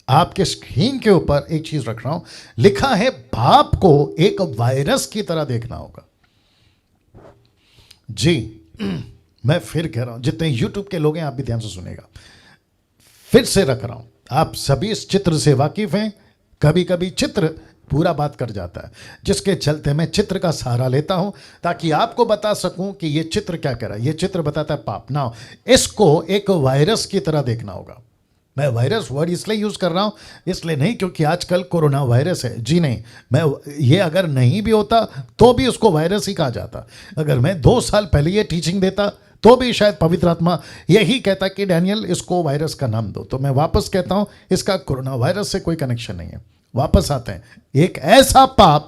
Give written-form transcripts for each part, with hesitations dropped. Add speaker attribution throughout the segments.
Speaker 1: आपके स्क्रीन के ऊपर एक चीज रख रहा हूं, लिखा है पाप को एक वायरस की तरह देखना होगा। जी मैं फिर कह रहा हूं, जितने यूट्यूब के लोग हैं आप भी ध्यान से सुनेगा, फिर से रख रहा हूं, आप सभी इस चित्र से वाकिफ हैं। कभी कभी चित्र पूरा बात कर जाता है, जिसके चलते मैं चित्र का सहारा लेता हूं ताकि आपको बता सकूं कि यह चित्र क्या कह रहा है। यह चित्र बताता है पाप। ना इसको एक वायरस की तरह देखना होगा। मैं वायरस वर्ड इसलिए यूज कर रहा हूं, इसलिए नहीं क्योंकि आजकल कोरोना वायरस है, जी नहीं, मैं ये अगर नहीं भी होता तो भी उसको वायरस ही कहा जाता। अगर मैं 2 साल पहले ये टीचिंग देता तो भी शायद पवित्र आत्मा यही कहता कि डैनियल इसको वायरस का नाम दो। तो मैं वापस कहता हूं, इसका कोरोना वायरस से कोई कनेक्शन नहीं है। वापस आते हैं, एक ऐसा पाप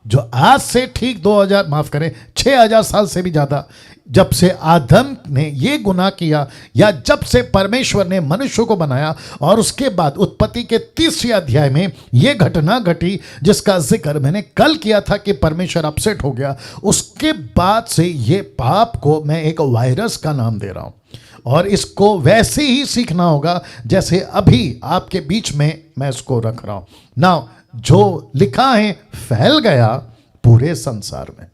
Speaker 1: जो आज से ठीक 2000 माफ करें 6000 साल से भी ज्यादा, जब से आदम ने ये गुनाह किया या जब से परमेश्वर ने मनुष्य को बनाया और उसके बाद उत्पत्ति के 30वें अध्याय में ये घटना घटी जिसका जिक्र मैंने कल किया था कि परमेश्वर अपसेट हो गया, उसके बाद से ये पाप को मैं एक वायरस का नाम दे रहा हूं और इसको वैसे ही सीखना होगा जैसे अभी आपके बीच में मैं इसको रख रहा हूं ना। जो लिखा है फैल गया पूरे संसार में।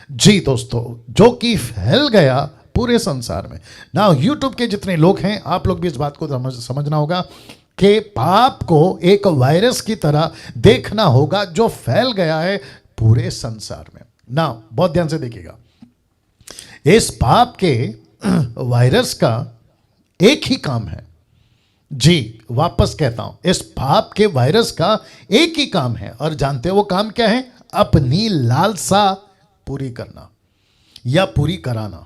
Speaker 1: जी दोस्तों, जो कि फैल गया पूरे संसार में। ना यूट्यूब के जितने लोग हैं आप लोग भी इस बात को समझना होगा कि पाप को एक वायरस की तरह देखना होगा जो फैल गया है पूरे संसार में। ना बहुत ध्यान से देखिएगा, इस पाप के वायरस का एक ही काम है। जी वापस कहता हूं, इस पाप के वायरस का एक ही काम है और जानते हो वो काम क्या है? अपनी लालसा पूरी करना या पूरी कराना।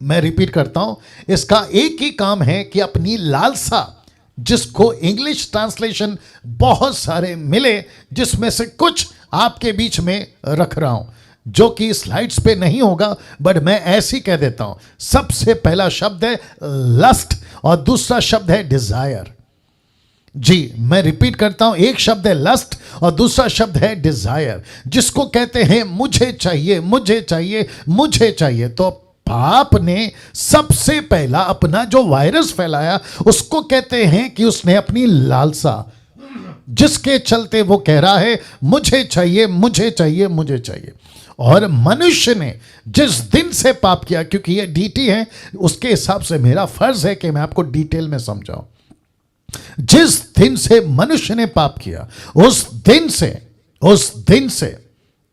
Speaker 1: मैं रिपीट करता हूं, इसका एक ही काम है कि अपनी लालसा, जिसको इंग्लिश ट्रांसलेशन बहुत सारे मिले, जिसमें से कुछ आपके बीच में रख रहा हूं जो कि स्लाइड्स पे नहीं होगा, बट मैं ऐसी कह देता हूं। सबसे पहला शब्द है लस्ट और दूसरा शब्द है डिजायर। जी मैं रिपीट करता हूं, एक शब्द है लस्ट और दूसरा शब्द है डिजायर, जिसको कहते हैं मुझे चाहिए, मुझे चाहिए, मुझे चाहिए। तो पाप ने सबसे पहला अपना जो वायरस फैलाया उसको कहते हैं कि उसने अपनी लालसा, जिसके चलते वो कह रहा है मुझे चाहिए, मुझे चाहिए, मुझे चाहिए। और मनुष्य ने जिस दिन से पाप किया, क्योंकि ये डीटी है, उसके हिसाब से मेरा फर्ज है कि मैं आपको डिटेल में समझाऊं। जिस दिन से मनुष्य ने पाप किया उस दिन से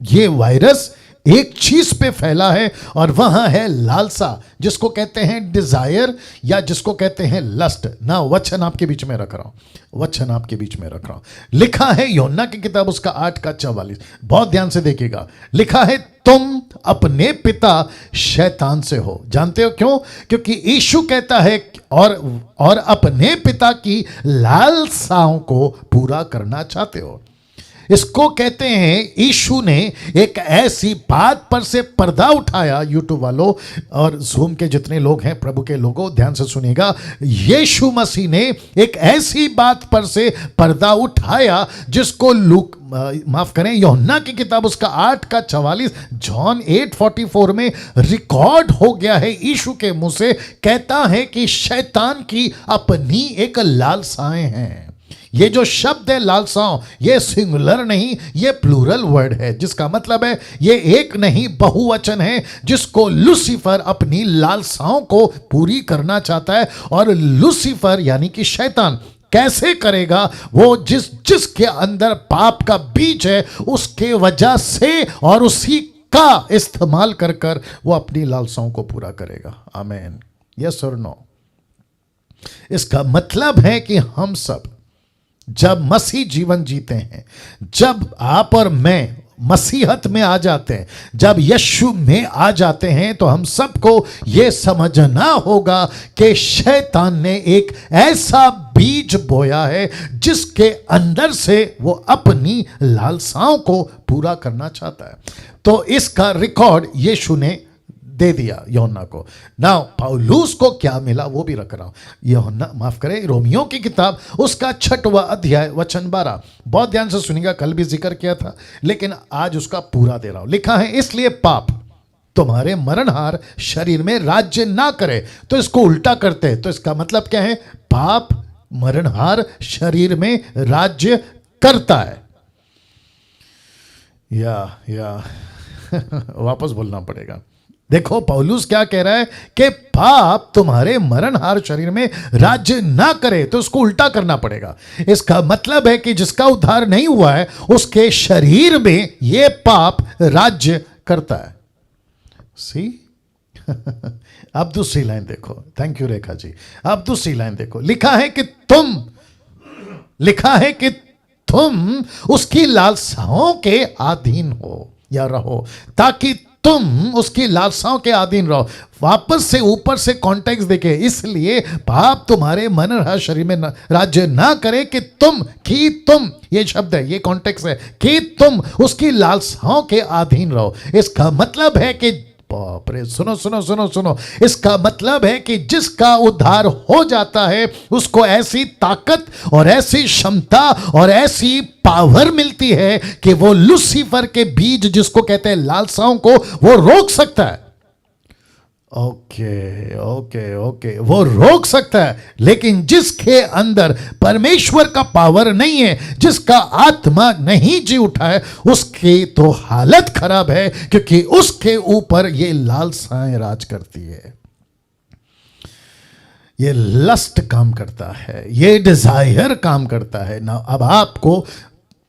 Speaker 1: ये वायरस एक चीज पे फैला है और वहां है लालसा, जिसको कहते हैं डिजायर या जिसको कहते हैं लस्ट। ना वचन आपके बीच में रख रहा हूं, वचन आपके बीच में रख रहा हूं। लिखा है यूहन्ना की किताब उसका 8:44, बहुत ध्यान से देखिएगा। लिखा है तुम अपने पिता शैतान से हो। जानते हो क्यों? क्योंकि यीशु कहता है और अपने पिता की लालसाओं को पूरा करना चाहते हो। इसको कहते हैं यीशु ने एक ऐसी बात पर से पर्दा उठाया। यूट्यूब वालों और जूम के जितने लोग हैं, प्रभु के लोगों ध्यान से सुनिएगा, यीशु मसीह ने एक ऐसी बात पर से पर्दा उठाया जिसको माफ करें यूहन्ना की किताब उसका 8:44, जॉन 8:44 में रिकॉर्ड हो गया है। यीशु के मुंह से कहता है कि शैतान की अपनी एक लालसाएं हैं। ये जो शब्द है लालसाओं, ये सिंगुलर नहीं, ये प्लूरल वर्ड है, जिसका मतलब है ये एक नहीं बहुवचन है, जिसको लूसीफर अपनी लालसाओं को पूरी करना चाहता है। और लूसीफर यानी कि शैतान कैसे करेगा? वो जिसके अंदर पाप का बीज है उसके वजह से और उसी का इस्तेमाल कर वो अपनी लालसाओं को पूरा करेगा। आमीन, यस और नो? इसका मतलब है कि हम सब जब मसीह जीवन जीते हैं, जब आप और मैं मसीहत में आ जाते हैं, जब यीशु में आ जाते हैं, तो हम सबको यह समझना होगा कि शैतान ने एक ऐसा बीज बोया है जिसके अंदर से वो अपनी लालसाओं को पूरा करना चाहता है। तो इसका रिकॉर्ड यीशु ने दे दिया यूहन्ना को। नाउ पौलुस को क्या मिला वो भी रख रहा हूं। यूहन्ना माफ करें रोमियो की किताब उसका 6वां अध्याय वचन 12, बहुत ध्यान से सुनिएगा, कल भी जिक्र किया था लेकिन आज उसका पूरा दे रहा हूं। लिखा है इसलिए पाप तुम्हारे मरणहार शरीर में राज्य ना करे। तो इसको उल्टा करते हैं, तो इसका मतलब क्या है? पाप मरणहार शरीर में राज्य करता है। या वापस बोलना पड़ेगा। देखो पौलुस क्या कह रहा है कि पाप तुम्हारे मरणहार शरीर में राज्य ना करे, तो उसको उल्टा करना पड़ेगा। इसका मतलब है कि जिसका उद्धार नहीं हुआ है उसके शरीर में यह पाप राज्य करता है। सी अब दूसरी लाइन देखो। Thank you Rekha ji. अब दूसरी लाइन देखो, लिखा है कि तुम उसकी लालसाओं के अधीन हो या रहो, ताकि तुम उसकी लालसाओं के अधीन रहो। वापस से ऊपर से कॉन्टेक्स्ट देखे, इसलिए पाप तुम्हारे मरणहार शरीर में राज्य ना करे कि तुम, ये शब्द है, ये कॉन्टेक्स्ट है कि तुम उसकी लालसाओं के अधीन रहो। इसका मतलब है कि बाप रे, सुनो, इसका मतलब है कि जिसका उद्धार हो जाता है उसको ऐसी ताकत और ऐसी क्षमता और ऐसी पावर मिलती है कि वो लूसीफर के बीज, जिसको कहते हैं लालसाओं को, वो रोक सकता है। ओके, वो रोक सकता है। लेकिन जिसके अंदर परमेश्वर का पावर नहीं है, जिसका आत्मा नहीं जी उठा है, उसकी तो हालत खराब है, क्योंकि उसके ऊपर ये लालसाएं राज करती है, ये लस्ट काम करता है, ये डिजायर काम करता है ना। अब आपको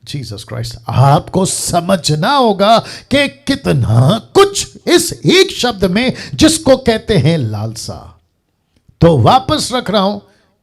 Speaker 1: जीसस क्राइस्ट, आपको समझना होगा कि कितना कुछ इस एक शब्द में, जिसको कहते हैं लालसा। तो वापस रख रहा हूं,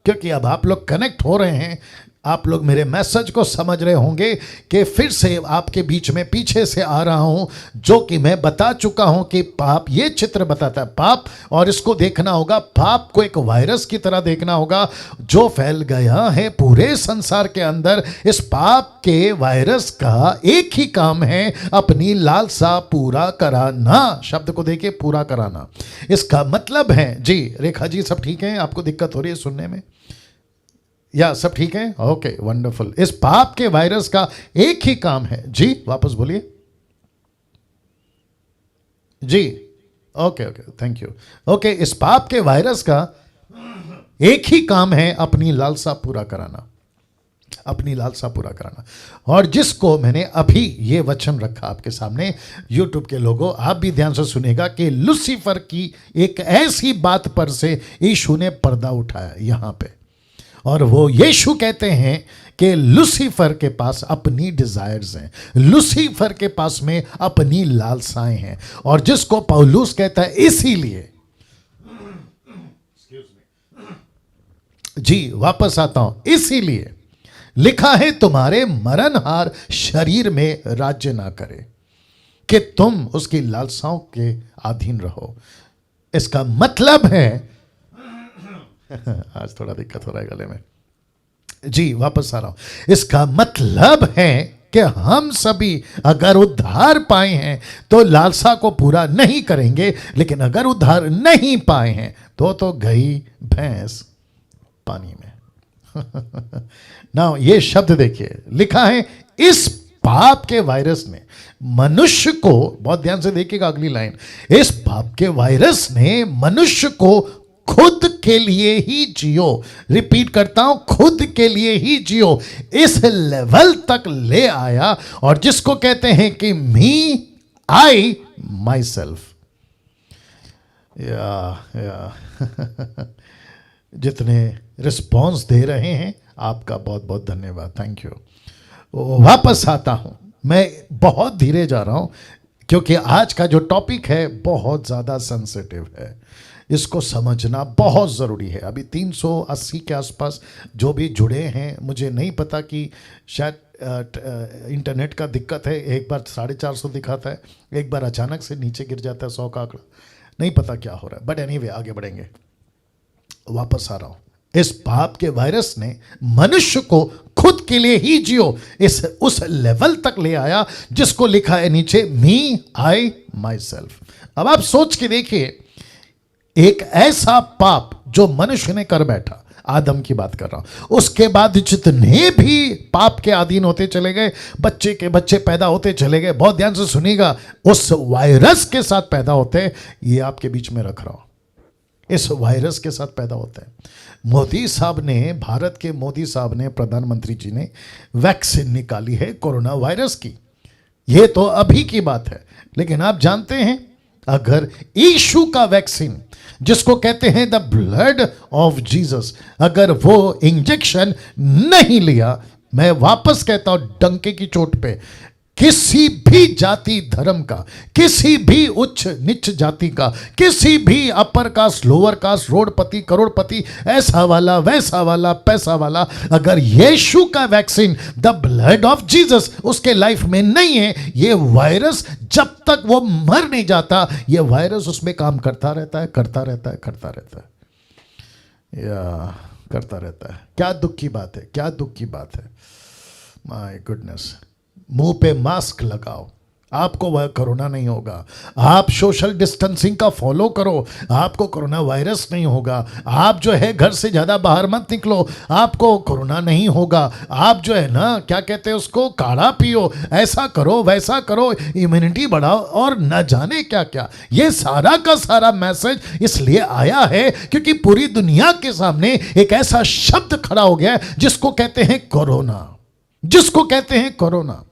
Speaker 1: क्योंकि अब आप लोग कनेक्ट हो रहे हैं, आप लोग मेरे मैसेज को समझ रहे होंगे कि फिर से आपके बीच में पीछे से आ रहा हूं, जो कि मैं बता चुका हूं कि पाप, ये चित्र बताता है पाप, और इसको देखना होगा, पाप को एक वायरस की तरह देखना होगा जो फैल गया है पूरे संसार के अंदर। इस पाप के वायरस का एक ही काम है, अपनी लालसा पूरा कराना। शब्द को देखिए, पूरा कराना। इसका मतलब है, जी रेखा जी सब ठीक है? आपको दिक्कत हो रही है सुनने में? या सब ठीक है? Okay, wonderful. इस पाप के वायरस का एक ही काम है, जी वापस बोलिए जी। Okay, thank you. ओके, इस पाप के वायरस का एक ही काम है, अपनी लालसा पूरा कराना, अपनी लालसा पूरा कराना। और जिसको मैंने अभी ये वचन रखा आपके सामने, यूट्यूब के लोगों आप भी ध्यान से सुनेगा कि लूसीफर की एक ऐसी बात पर से यीशु ने पर्दा उठाया यहां पे। और वो यीशु कहते हैं कि लूसीफर के पास अपनी डिजायर्स हैं, लूसीफर के पास में अपनी लालसाएं हैं। और जिसको पौलुस कहता है, इसीलिए जी वापस आता हूं, इसीलिए लिखा है तुम्हारे मरणहार शरीर में राज्य ना करे, कि तुम उसकी लालसाओं के अधीन रहो। इसका मतलब है आज थोड़ा दिक्कत हो रहा है गले में, जी वापस आ रहा हूं। इसका मतलब है कि हम सभी अगर उद्धार पाए हैं तो लालसा को पूरा नहीं करेंगे, लेकिन अगर उद्धार नहीं पाए हैं तो गई भैंस पानी में। ना ये शब्द देखिए, लिखा है इस पाप के वायरस ने मनुष्य को, बहुत ध्यान से देखिएगा अगली लाइन, इस पाप के वायरस ने मनुष्य को खुद के लिए ही जियो, रिपीट करता हूं, खुद के लिए ही जियो, इस लेवल तक ले आया। और जिसको कहते हैं कि मी, आई, माई सेल्फ। जितने रिस्पॉन्स दे रहे हैं आपका बहुत बहुत धन्यवाद, थैंक यू। वापस आता हूं, मैं बहुत धीरे जा रहा हूं, क्योंकि आज का जो टॉपिक है बहुत ज़्यादा सेंसिटिव है, इसको समझना बहुत ज़रूरी है। अभी 380 के आसपास जो भी जुड़े हैं, मुझे नहीं पता कि शायद इंटरनेट का दिक्कत है, एक बार 450 दिखाता है, एक बार अचानक से नीचे गिर जाता है 100 का आंकड़ा, नहीं पता क्या हो रहा है। बट एनीवे आगे बढ़ेंगे, वापस आ रहा हूँ। इस पाप के वायरस ने मनुष्य को खुद के लिए ही जियो, इस उस लेवल तक ले आया जिसको लिखा है नीचे, मी, आई, माई सेल्फ। अब आप सोच के देखिए, एक ऐसा पाप जो मनुष्य ने कर बैठा, आदम की बात कर रहा हूं, उसके बाद जितने भी पाप के अधीन होते चले गए, बच्चे के बच्चे पैदा होते चले गए, बहुत ध्यान से सुनिएगा, उस वायरस के साथ पैदा होते, ये आपके बीच में रख रहा हूं। इस वायरस के साथ पैदा होते हैं। मोदी साहब ने, भारत के मोदी साहब ने, प्रधानमंत्री जी ने वैक्सीन निकाली है कोरोना वायरस की। ये तो अभी की बात है, लेकिन आप जानते हैं अगर यीशु का वैक्सीन, जिसको कहते हैं द ब्लड ऑफ जीसस, अगर वो इंजेक्शन नहीं लिया, मैं वापस कहता हूं डंके की चोट पे, किसी भी जाति धर्म का, किसी भी उच्च नीच जाति का, किसी भी अपर कास्ट, लोअर कास्ट, रोडपति, करोड़पति, ऐसा वाला, वैसा वाला, पैसा वाला, अगर यीशु का vaccine the blood of Jesus उसके लाइफ में नहीं है, ये वायरस जब तक वो मर नहीं जाता, ये वायरस उसमें काम करता रहता है, करता रहता है, करता रहता है, या करता रहता है। क्या दुख की बात है, क्या दुख की बात है। My goodness. मुंह पे मास्क लगाओ, आपको वह कोरोना नहीं होगा। आप सोशल डिस्टेंसिंग का फॉलो करो, आपको कोरोना वायरस नहीं होगा। आप जो है घर से ज़्यादा बाहर मत निकलो, आपको कोरोना नहीं होगा। आप जो है ना, क्या कहते हैं उसको, काढ़ा पियो, ऐसा करो, वैसा करो, इम्यूनिटी बढ़ाओ, और न जाने क्या क्या। ये सारा का सारा मैसेज इसलिए आया है क्योंकि पूरी दुनिया के सामने एक ऐसा शब्द खड़ा हो गया है जिसको कहते हैं कोरोना, जिसको कहते हैं कोरोना।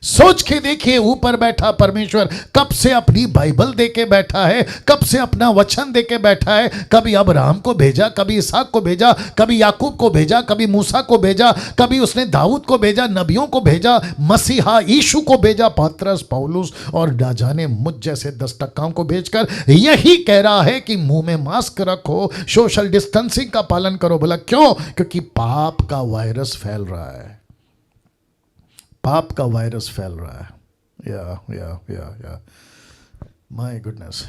Speaker 1: सोच के देखिए, ऊपर बैठा परमेश्वर कब से अपनी बाइबल देके बैठा है, कब से अपना वचन देके बैठा है। कभी अब्राहम को भेजा, कभी इसहाक को भेजा, कभी याकूब को भेजा, कभी मूसा को भेजा, कभी उसने दाऊद को भेजा, नबियों को भेजा, मसीहा यीशु को भेजा, पतरस, पौलुस और ना जाने मुझ जैसे 10 टक्काओं को भेजकर यही कह रहा है कि मुंह में मास्क रखो, सोशल डिस्टेंसिंग का पालन करो। बोला क्यों? क्योंकि पाप का वायरस फैल रहा है, पाप का वायरस फैल रहा है। या माय गुडनेस।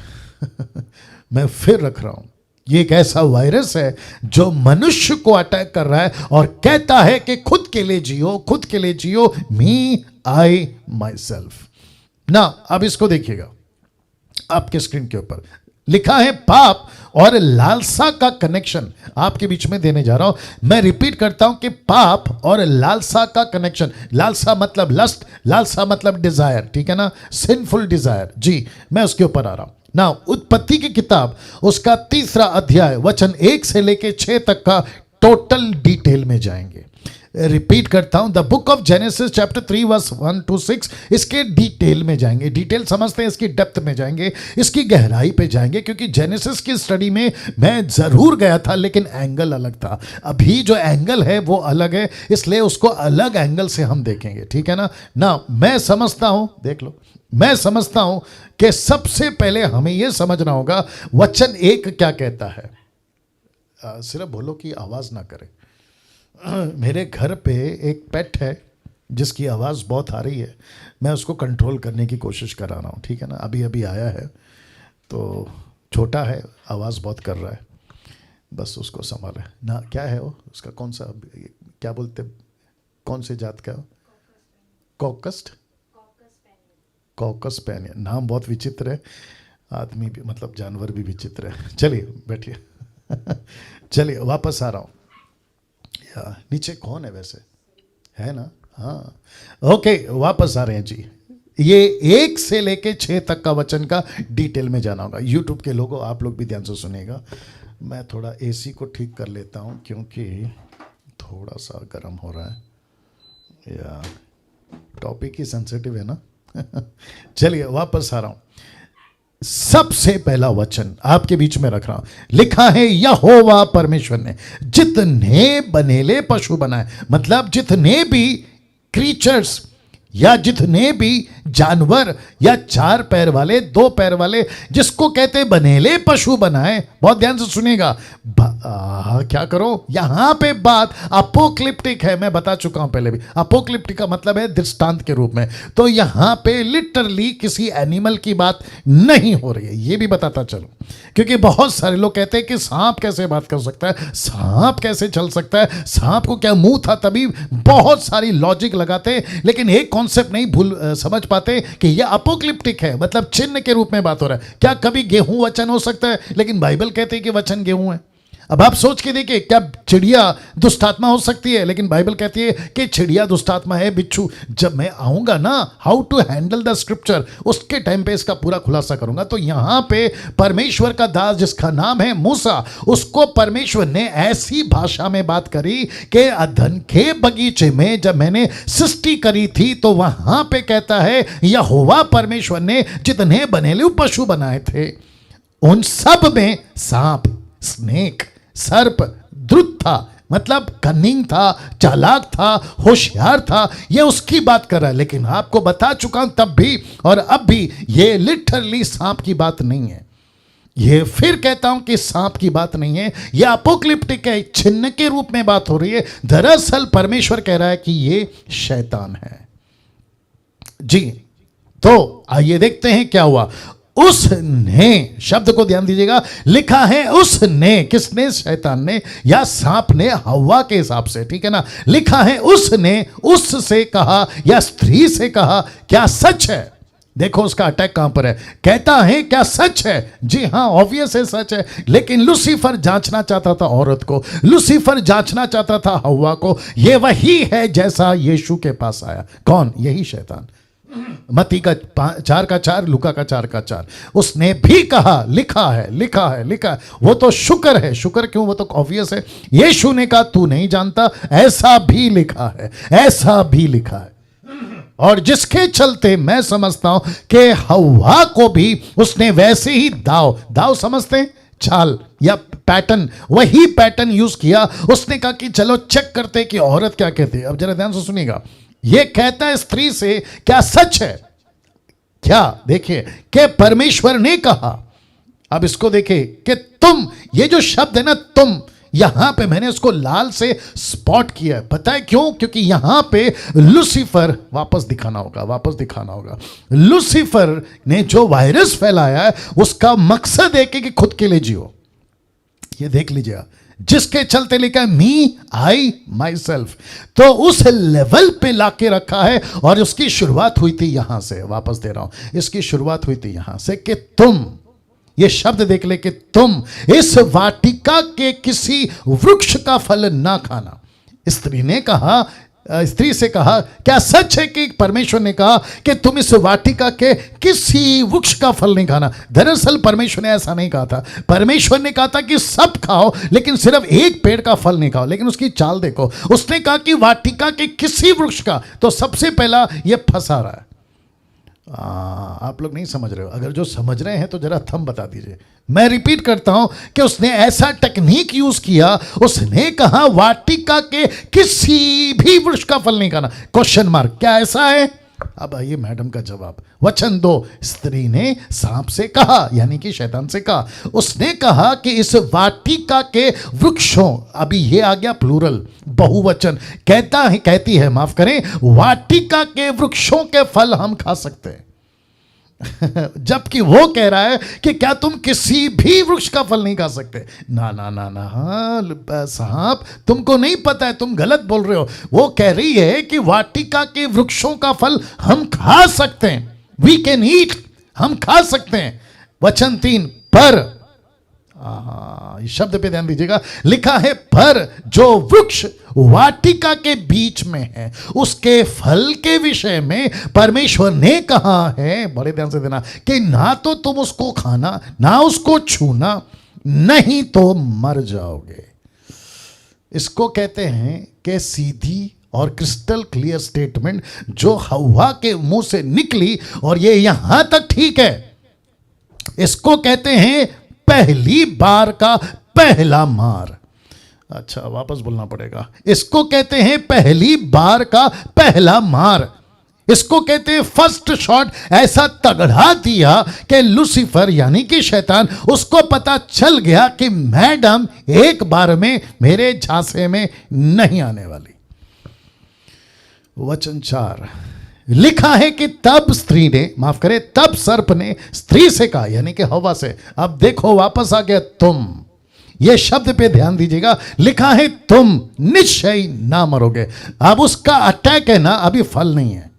Speaker 1: मैं फिर रख रहा हूं, ये एक ऐसा वायरस है जो मनुष्य को अटैक कर रहा है और कहता है कि खुद के लिए जियो, खुद के लिए जियो, मी, आई, माई सेल्फ। ना अब इसको देखिएगा, आपके स्क्रीन के ऊपर लिखा है पाप और लालसा का कनेक्शन आपके बीच में देने जा रहा हूं। मैं रिपीट करता हूं कि पाप और लालसा का कनेक्शन। लालसा मतलब लस्ट, लालसा मतलब डिजायर, ठीक है ना, सिंफुल डिजायर। जी, मैं उसके ऊपर आ रहा हूं ना। उत्पत्ति की किताब उसका 3 अध्याय वचन 1 से लेके 6 तक का टोटल डिटेल में जाएंगे। रिपीट करता हूं, the book of Genesis chapter 3 verse 1 to 6, इसके डिटेल में जाएंगे। डिटेल समझते हैं, इसकी डेप्थ में जाएंगे, इसकी गहराई पे जाएंगे, क्योंकि जेनेसिस की स्टडी में मैं जरूर गया था लेकिन एंगल अलग था। अभी जो एंगल है वो अलग है, इसलिए उसको अलग एंगल से हम देखेंगे, ठीक है ना। ना मैं समझता हूं, देख लो, मैं समझता हूं कि सबसे पहले हमें यह समझना होगा वचन 1 क्या कहता है। सिर्फ बोलो कि आवाज ना करे। मेरे घर पे एक पेट है जिसकी आवाज़ बहुत आ रही है, मैं उसको कंट्रोल करने की कोशिश कर रहा हूँ, ठीक है ना। अभी अभी आया है तो छोटा है, आवाज़ बहुत कर रहा है, बस उसको संभाले ना। क्या है वो, उसका कौन सा, क्या बोलते, कौन से जात का? कॉकस्ट, कॉकस स्पैनियल। नाम बहुत विचित्र है, आदमी भी, मतलब जानवर भी विचित्र है। चलिए बैठिए। चलिए वापस आ रहा हूँ। नीचे कौन है वैसे, है ना? हाँ ओके, वापस आ रहे हैं जी। ये 1 से लेके 6 तक का वचन का डिटेल में जाना होगा। यूट्यूब के लोगों, आप लोग भी ध्यान से सुनेगा। मैं थोड़ा एसी को ठीक कर लेता हूँ क्योंकि थोड़ा सा गर्म हो रहा है, या टॉपिक ही सेंसिटिव है ना। चलिए वापस आ रहा हूँ। सबसे पहला वचन आपके बीच में रख रहा हूं, लिखा है यहोवा परमेश्वर ने जितने बनेले पशु बनाए, मतलब जितने भी क्रीचर्स या जितने भी जानवर या 4 पैर वाले, 2 पैर वाले, जिसको कहते बनेले पशु बनाए। बहुत ध्यान से सुनिएगा, क्या करो, यहां पे बात अपोक्लिप्टिक है, मैं बता चुका हूं पहले भी। अपोक्लिप्टिक का मतलब है दृष्टांत के रूप में, तो यहां पे लिटरली किसी एनिमल की बात नहीं हो रही है, ये भी बताता चलो। क्योंकि बहुत सारे लोग कहते हैं कि सांप कैसे बात कर सकता है, सांप कैसे चल सकता है, सांप को क्या मुंह था, तभी बहुत सारी लॉजिक लगाते हैं, लेकिन एक कॉन्सेप्ट नहीं समझ पाते कि यह अपोक्लिप्टिक है, मतलब चिन्ह के रूप में बात हो रहा है। क्या कभी गेहूं वचन हो सकता है? लेकिन बाइबल कहते हैं कि वचन गेहूं है। अब आप सोच के देखिए, क्या चिड़िया दुष्ट आत्मा हो सकती है? लेकिन बाइबल कहती है कि चिड़िया दुष्ट आत्मा है, बिच्छू। जब मैं आऊंगा ना, how to handle the scripture, उसके टाइम पे इसका पूरा खुलासा करूंगा। तो यहां पे परमेश्वर का दास जिसका नाम है मूसा, उसको परमेश्वर ने ऐसी भाषा में बात करी कि अदन के बगीचे में जब मैंने सृष्टि करी थी, तो वहां पे कहता है यहोवा परमेश्वर ने जितने बनेलू पशु बनाए थे, उन सब में सांप, स्नेक, सर्प, द्रुत था। मतलब कनिंग था, चालाक था, होशियार था। ये उसकी बात कर रहा है। लेकिन आपको बता चुका हूं तब भी और अब भी, ये लिटरली सांप की बात नहीं है। ये फिर कहता हूं कि सांप की बात नहीं है, ये अपोक्लिप्टिक है, चिन्ह के रूप में बात हो रही है। दरअसल परमेश्वर कह रहा है कि ये शैतान है। जी, तो आइए देखते हैं क्या हुआ। उसने, शब्द को ध्यान दीजिएगा, लिखा है उसने। किसने? शैतान ने या सांप ने, हव्वा के हिसाब से, ठीक है ना। लिखा है उसने उससे कहा या स्त्री से कहा, क्या सच है? देखो उसका अटैक कहां पर है। कहता है क्या सच है? जी हां, ऑब्वियस है, सच है। लेकिन लूसीफर जांचना चाहता था औरत को, लूसीफर जांचना चाहता था हव्वा को। यह वही है जैसा यीशु के पास आया। कौन? यही शैतान। मत्ती का 4:4, लूका का 4:4। उसने भी कहा, लिखा है, लिखा है, लिखा है। वो तो शुक्र है। शुक्र क्यों? वो तो ऑब्वियस है। यीशु ने कहा तू नहीं जानता, ऐसा भी लिखा है, ऐसा भी लिखा है। और जिसके चलते मैं समझता हूं कि हव्वा को भी उसने वैसे ही दाव समझते हैं, चाल या पैटर्न, वही पैटर्न यूज किया। उसने कहा कि चलो चेक करते कि औरत क्या कहती है। अब जरा ध्यान से सुनिएगा। यह कहता है स्त्री से, क्या सच है? क्या? देखिए कि परमेश्वर ने कहा। अब इसको देखिए कि तुम, ये जो शब्द है ना तुम, यहां पे मैंने उसको लाल से स्पॉट किया है। पता है क्यों? क्योंकि यहां पे लूसीफर, वापस दिखाना होगा, लूसीफर ने जो वायरस फैलाया है उसका मकसद है कि खुद के लिए जियो। ये देख लीजिए, जिसके चलते लिखा है मी, आई, माई सेल्फ। तो उस लेवल पे लाके रखा है। और उसकी शुरुआत हुई थी यहां से, वापस दे रहा हूं, इसकी शुरुआत हुई थी यहां से कि तुम, ये शब्द देख ले कि तुम इस वाटिका के किसी वृक्ष का फल ना खाना। स्त्री ने कहा, स्त्री से कहा क्या सच है कि परमेश्वर ने कहा कि तुम इस वाटिका के किसी वृक्ष का फल नहीं खाना? दरअसल परमेश्वर ने ऐसा नहीं कहा था। परमेश्वर ने कहा था कि सब खाओ, लेकिन सिर्फ एक पेड़ का फल नहीं खाओ। लेकिन उसकी चाल देखो, उसने कहा कि वाटिका के किसी वृक्ष का। तो सबसे पहला ये फंसा रहा है। आप लोग नहीं समझ रहे हो। अगर जो समझ रहे हैं तो जरा थंब बता दीजिए। मैं रिपीट करता हूं कि उसने ऐसा टेक्निक यूज किया। उसने कहा वाटिका के किसी भी वृक्ष का फल नहीं खाना। क्वेश्चन मार्क, क्या ऐसा है? अब आइए मैडम का जवाब। वचन 2, स्त्री ने सांप से कहा, यानी कि शैतान से कहा। उसने कहा कि इस वाटिका के वृक्षों, अभी ये आ गया प्लूरल, बहुवचन, कहती है, माफ करें, वाटिका के वृक्षों के फल हम खा सकते हैं। जबकि वो कह रहा है कि क्या तुम किसी भी वृक्ष का फल नहीं खा सकते? ना ना ना ना, हाँ साहब, तुमको नहीं पता है, तुम गलत बोल रहे हो। वो कह रही है कि वाटिका के वृक्षों का फल हम खा सकते हैं, वी कैन ईट, हम खा सकते हैं। वचन 3, पर, इस शब्द पे ध्यान दीजिएगा, लिखा है पर जो वृक्ष वाटिका के बीच में है उसके फल के विषय में परमेश्वर ने कहा है, बड़े ध्यान से देना, कि ना तो तुम उसको खाना, ना उसको छूना, नहीं तो मर जाओगे। इसको कहते हैं कि सीधी और क्रिस्टल क्लियर स्टेटमेंट जो हव्वा के मुंह से निकली, और ये यहां तक ठीक है। इसको कहते हैं पहली बार का पहला मार। अच्छा, वापस बोलना पड़ेगा। इसको कहते हैं पहली बार का पहला मार। इसको कहते हैं फर्स्ट शॉट। ऐसा तगड़ा दिया कि लूसीफर यानी कि शैतान, उसको पता चल गया कि मैडम एक बार में मेरे झांसे में नहीं आने वाली। वचन 4 लिखा है कि तब स्त्री ने, माफ करे, तब सर्प ने स्त्री से कहा, यानी कि हव्वा से। अब देखो वापस आ गया तुम, ये शब्द पे ध्यान दीजिएगा। लिखा है तुम निश्चय ना मरोगे। अब उसका अटैक है ना, अभी फल नहीं है।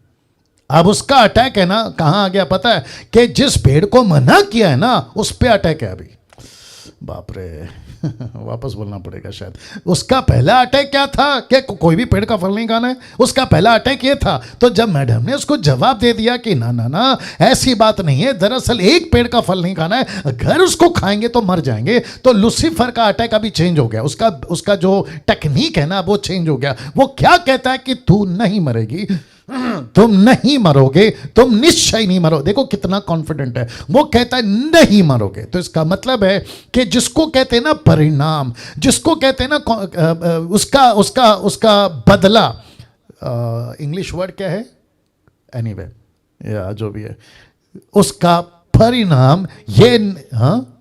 Speaker 1: अब उसका अटैक है ना, कहां आ गया पता है? कि जिस पेड़ को मना किया है ना, उस पे अटैक है अभी। बाप रे वापस बोलना पड़ेगा शायद। उसका पहला अटैक क्या था? क्या कोई भी पेड़ का फल नहीं खाना है? उसका पहला अटैक ये था। तो जब मैडम ने उसको जवाब दे दिया कि ना ना ना ऐसी बात नहीं है, दरअसल एक पेड़ का फल नहीं खाना है, अगर उसको खाएंगे तो मर जाएंगे, तो लूसीफर का अटैक अभी चेंज हो गया। उसका जो टेक्निक है ना वो चेंज हो गया। वो क्या कहता है कि तू नहीं मरेगी, तुम नहीं मरोगे, तुम निश्चय नहीं मरो। देखो कितना कॉन्फिडेंट है। वो कहता है नहीं मरोगे। तो इसका मतलब है कि जिसको कहते हैं ना परिणाम, जिसको कहते हैं ना उसका बदला, इंग्लिश वर्ड क्या है, एनीवे या जो भी है, उसका परिणाम ये, हाँ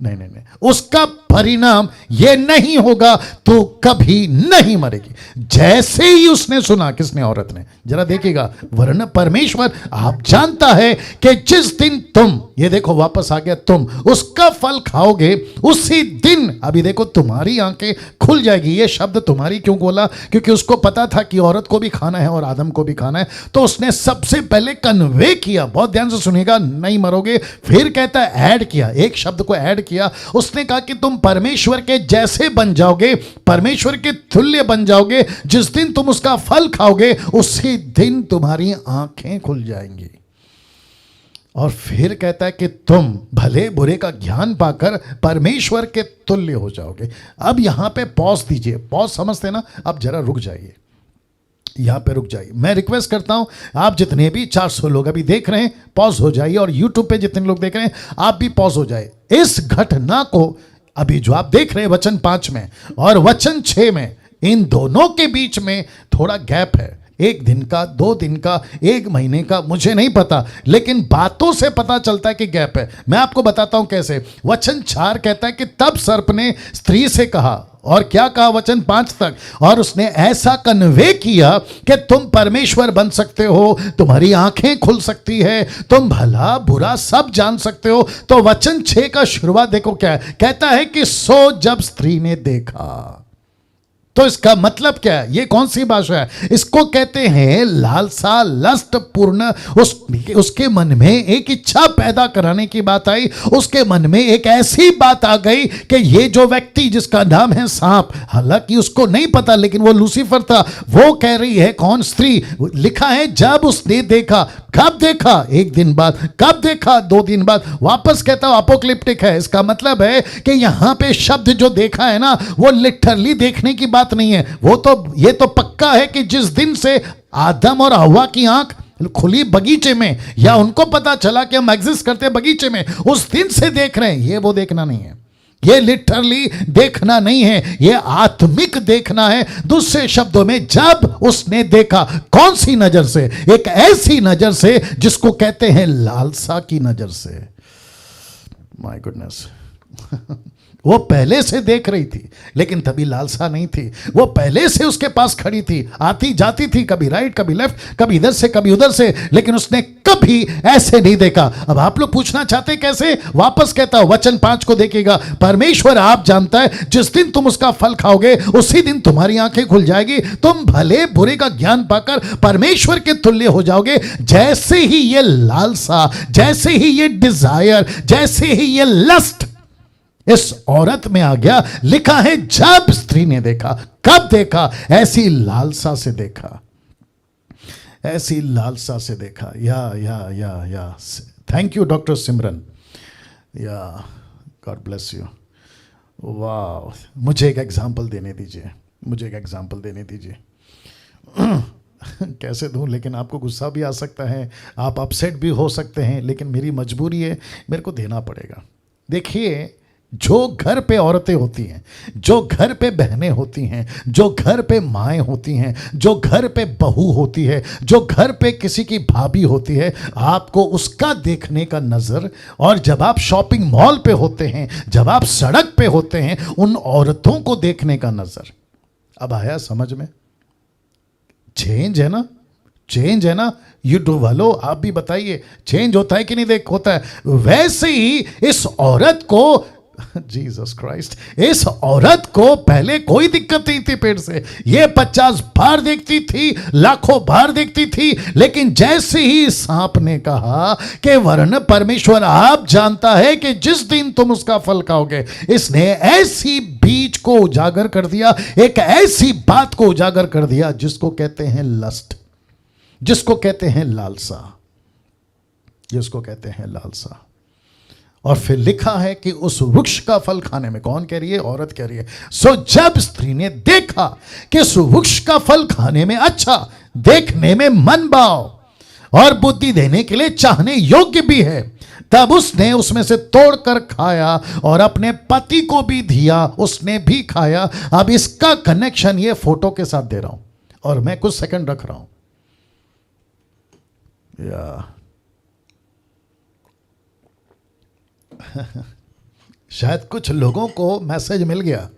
Speaker 1: नहीं, उसका परिणाम ये नहीं होगा, तो कभी नहीं मरेगी। जैसे ही उसने सुना, किसने? औरत ने। जरा देखिएगा, वरन परमेश्वर आप जानता है कि जिस दिन तुम, ये देखो वापस आ गया, तुम उसका फल खाओगे उसी दिन, अभी देखो तुम्हारी आंखें खुल जाएगी। ये शब्द तुम्हारी क्यों बोला? क्योंकि उसको पता था कि औरत को भी खाना है और आदम को भी खाना है। तो उसने सबसे पहले कन्वे किया, बहुत ध्यान से सुनिएगा, नहीं मरोगे। फिर कहता है ऐड किया, एक शब्द को ऐड किया। उसने कहा कि तुम परमेश्वर के जैसे बन जाओगे, परमेश्वर के तुल्य बन जाओगे। जिस दिन तुम उसका फल खाओगे उसी दिन तुम्हारी आंखें खुल जाएंगी। और फिर कहता है कि तुम भले बुरे का ज्ञान पाकर परमेश्वर के तुल्य हो जाओगे। अब यहां पे पॉज दीजिए, पॉज समझते ना, अब जरा रुक जाइए, यहां पे रुक जाइए। मैं रिक्वेस्ट करता हूं, आप जितने भी 400 लोग अभी देख रहे हैं, पॉज हो जाइए। और यूट्यूब पे जितने लोग देख रहे हैं, आप भी पॉज हो जाए। इस घटना को अभी जो आप देख रहे हैं वचन 5 में और वचन 6 में, इन दोनों के बीच में थोड़ा गैप है। 1 दिन का, 2 दिन का, 1 महीने का, मुझे नहीं पता, लेकिन बातों से पता चलता है कि गैप है। मैं आपको बताता हूं कैसे। वचन 4 कहता है कि तब सर्प ने स्त्री से कहा, और क्या कहा वचन 5 तक, और उसने ऐसा कन्वे किया कि तुम परमेश्वर बन सकते हो, तुम्हारी आंखें खुल सकती है, तुम भला बुरा सब जान सकते हो। तो वचन 6 का शुरुआत देखो क्या है, कहता है कि सो जब स्त्री ने देखा। तो इसका मतलब क्या है? ये कौन सी भाषा है? इसको कहते हैं लालसा, लस्ट पूर्ण। उसके मन में एक इच्छा पैदा कराने की बात आई। उसके मन में एक ऐसी बात आ गई कि ये जो व्यक्ति जिसका नाम है सांप, हालांकि उसको नहीं पता, लेकिन वो लूसीफर था, वो कह रही है, कौन? स्त्री। लिखा है जब उसने देखा। कब देखा? 1 दिन बाद। कब देखा? 2 दिन बाद। वापस कहता हूं अपोक्लिप्टिक है। इसका मतलब है कि यहां पे शब्द जो देखा है ना, वो लिटरली देखने की बात नहीं है। वो तो, ये तो पक्का है कि जिस दिन से आदम और हव्वा की आंख खुली बगीचे में, या उनको पता चला कि हम एग्जिस्ट करते हैं बगीचे में, उस दिन से देख रहे हैं। ये वो देखना नहीं है, ये लिटरली देखना नहीं है, ये आत्मिक देखना है। दूसरे शब्दों में, जब उसने देखा, कौन सी नजर से? एक ऐसी नजर से जिसको कहते हैं लालसा की नजर से। माय गुडनेस वो पहले से देख रही थी, लेकिन तभी लालसा नहीं थी। वो पहले से उसके पास खड़ी थी, आती जाती थी, कभी राइट कभी लेफ्ट, कभी इधर से कभी उधर से, लेकिन उसने कभी ऐसे नहीं देखा। अब आप लोग पूछना चाहते कैसे? वापस कहता हूं, वचन 5 को देखिएगा। परमेश्वर आप जानता है जिस दिन तुम उसका फल खाओगे उसी दिन तुम्हारी आंखें खुल जाएगी, तुम भले बुरे का ज्ञान पाकर परमेश्वर के तुल्य हो जाओगे। जैसे ही ये लालसा, जैसे ही ये डिजायर, जैसे ही ये लस्ट इस औरत में आ गया, लिखा है जब स्त्री ने देखा। कब देखा? ऐसी लालसा से देखा, ऐसी लालसा से देखा। या थैंक यू डॉक्टर सिमरन, या गॉड ब्लेस यू। वाह, मुझे एक एग्जांपल देने दीजिए, मुझे एक एग्जांपल देने दीजिए। कैसे दूं? लेकिन आपको गुस्सा भी आ सकता है, आप अपसेट भी हो सकते हैं, लेकिन मेरी मजबूरी है, मेरे को देना पड़ेगा। देखिए, जो घर पे औरतें होती हैं, जो घर पे बहनें होती हैं, जो घर पे माएँ होती हैं, जो घर पे बहू होती है, जो घर पे किसी की भाभी होती है, आपको उसका देखने का नज़र, और जब आप शॉपिंग मॉल पे होते हैं, जब आप सड़क पे होते हैं, उन औरतों को देखने का नज़र। अब आया समझ में? चेंज है ना, चेंज है ना। यूट्यूब वालों आप भी बताइए, चेंज होता है कि नहीं? देख, होता है। वैसे ही इस औरत को जीसस क्राइस्ट, इस औरत को पहले कोई दिक्कत नहीं थी पेट से। ये 50 बार देखती थी, लाखों बार देखती थी, लेकिन जैसे ही सांप ने कहा कि वरन परमेश्वर आप जानता है कि जिस दिन तुम उसका फल खाओगे, इसने ऐसी बीज को उजागर कर दिया, एक ऐसी बात को उजागर कर दिया जिसको कहते हैं लस्ट, जिसको कहते हैं लालसा, जिसको कहते हैं लालसा। और फिर लिखा है कि उस वृक्ष का फल खाने में, कौन कह रही है? औरत कह रही है। सो जब स्त्री ने देखा कि उस वृक्ष का फल खाने में अच्छा, देखने में मन भाव और बुद्धि देने के लिए चाहने योग्य भी है, तब उसने उसमें से तोड़कर खाया और अपने पति को भी दिया, उसने भी खाया। अब इसका कनेक्शन ये फोटो के साथ दे रहा हूं और मैं कुछ सेकंड रख रहा हूं। शायद कुछ लोगों को मैसेज मिल गया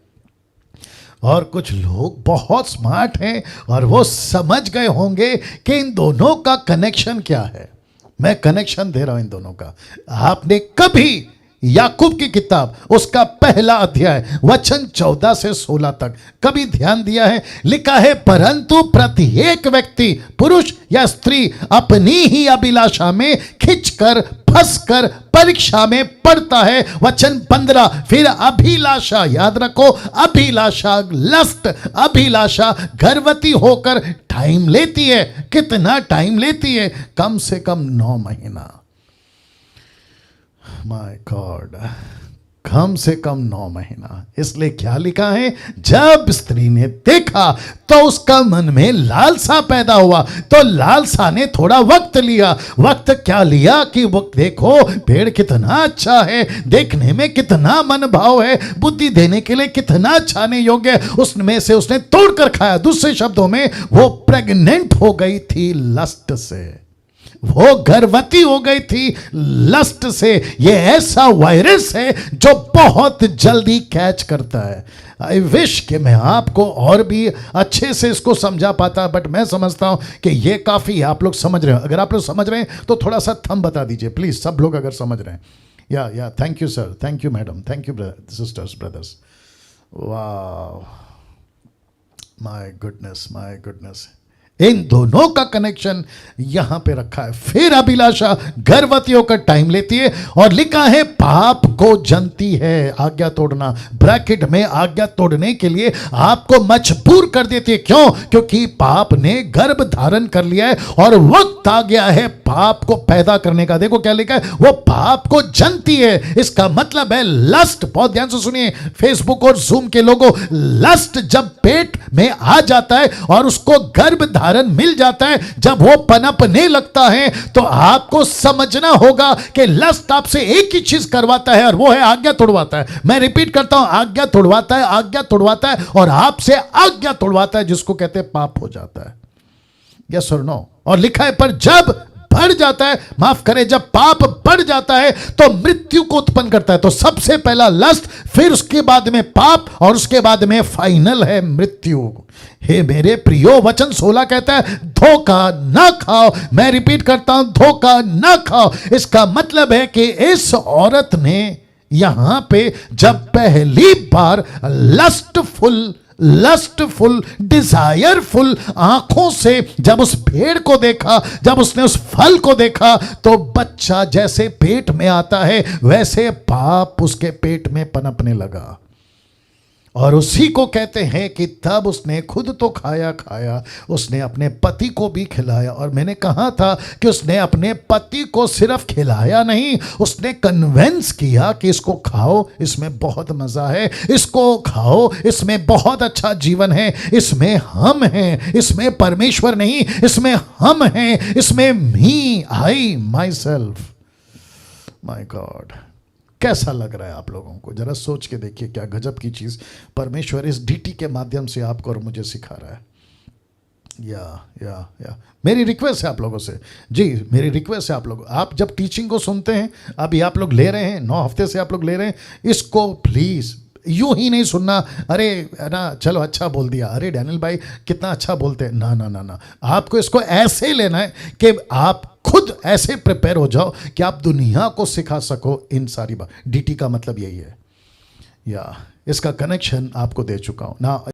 Speaker 1: और कुछ लोग बहुत स्मार्ट हैं और वो समझ गए होंगे कि इन दोनों का कनेक्शन क्या है। मैं कनेक्शन दे रहा हूं इन दोनों का। आपने कभी याकूब की किताब उसका पहला अध्याय वचन 14 से 16 तक कभी ध्यान दिया है? लिखा है, परंतु प्रत्येक व्यक्ति, पुरुष या स्त्री, अपनी ही अभिलाषा में खिंचकर फंसकर परीक्षा में पड़ता है। वचन 15, फिर अभिलाषा, याद रखो, अभिलाषा, लस्ट, अभिलाषा गर्भवती होकर टाइम लेती है। कितना टाइम लेती है? कम से कम 9 महीना। माय गॉड, कम से कम 9 महीना। इसलिए क्या लिखा है? जब स्त्री ने देखा तो उसका मन में लालसा पैदा हुआ। तो लालसा ने थोड़ा वक्त लिया। वक्त क्या लिया कि वो देखो पेड़ कितना अच्छा है, देखने में कितना मन भाव है, बुद्धि देने के लिए कितना छाने योग्य है, उसमें से उसने तोड़कर खाया। दूसरे शब्दों में वो प्रेग्नेंट हो गई थी लस्ट से, वो गर्भवती हो गई थी लस्ट से। ये ऐसा वायरस है जो बहुत जल्दी कैच करता है। आई विश कि मैं आपको और भी अच्छे से इसको समझा पाता, बट मैं समझता हूं कि ये काफ़ी, आप लोग समझ रहे हो। अगर आप लोग समझ रहे हैं तो थोड़ा सा थंब बता दीजिए प्लीज़, सब लोग अगर समझ रहे हैं। या thank you sir, thank you madam, thank you sisters, brothers. वाह, माय गुडनेस, माय गुडनेस। इन दोनों का कनेक्शन यहां पे रखा है। फिर अभिलाषा गर्भवती होकर टाइम लेती है और लिखा है पाप को जनती है। आज्ञा तोड़ना, ब्रैकेट में आज्ञा तोड़ने के लिए आपको मजबूर कर देती है। क्यों? क्योंकि पाप ने गर्भ धारण कर लिया है और वक्त आ गया है पाप को पैदा करने का। देखो क्या लिखा है, वो पाप को जनती है। इसका मतलब है लस्ट। बहुत ध्यान से सुनिए फेसबुक और जूम के लोगों, लस्ट जब पेट में आ जाता है और उसको गर्भ मिल जाता है, जब वो पनपने लगता है, तो आपको समझना होगा कि लस्ट आपसे एक ही चीज करवाता है और वो है आज्ञा तोड़वाता है। मैं रिपीट करता हूं, आज्ञा तोड़वाता है, आज्ञा तोड़वाता है और आपसे आज्ञा तोड़वाता है, जिसको कहते हैं पाप हो जाता है। यस और नो? और लिखा है पर जब बढ़ जाता है, माफ करें, जब पाप बढ़ जाता है तो मृत्यु को उत्पन्न करता है। तो सबसे पहला लस्ट, फिर उसके बाद में पाप और उसके बाद में फाइनल है मृत्यु। हे मेरे प्रियो, वचन 16 कहता है धोखा ना खाओ। मैं रिपीट करता हूं, धोखा ना खाओ। इसका मतलब है कि इस औरत ने यहां पे जब पहली बार लस्टफुल, डिजायरफुल आंखों से जब उस भेड़ को देखा, जब उसने उस फल को देखा, तो बच्चा जैसे पेट में आता है वैसे पाप उसके पेट में पनपने लगा। और उसी को कहते हैं कि तब उसने खुद तो खाया, उसने अपने पति को भी खिलाया। और मैंने कहा था कि उसने अपने पति को सिर्फ खिलाया नहीं, उसने कन्विंस किया कि इसको खाओ, इसमें बहुत मजा है, इसको खाओ, इसमें बहुत अच्छा जीवन है, इसमें हम हैं, इसमें परमेश्वर नहीं, इसमें हम हैं, इसमें मी, आई, माई सेल्फ। माई गॉड, कैसा लग रहा है आप लोगों को? जरा सोच के देखिए, क्या गजब की चीज परमेश्वर इस डीटी के माध्यम से आपको और मुझे सिखा रहा है। या मेरी रिक्वेस्ट है आप लोगों से, जी मेरी रिक्वेस्ट है आप लोग, आप जब टीचिंग को सुनते हैं, अभी आप लोग ले रहे हैं, 9 हफ्ते से आप लोग ले रहे हैं, इसको प्लीज यूं ही नहीं सुनना, अरे ना चलो अच्छा बोल दिया, अरे डैनियल भाई कितना अच्छा बोलते हैं, ना ना ना ना। आपको इसको ऐसे लेना है कि आप खुद ऐसे प्रिपेयर हो जाओ कि आप दुनिया को सिखा सको इन सारी बात। डीटी का मतलब यही है। या इसका कनेक्शन आपको दे चुका हूं ना।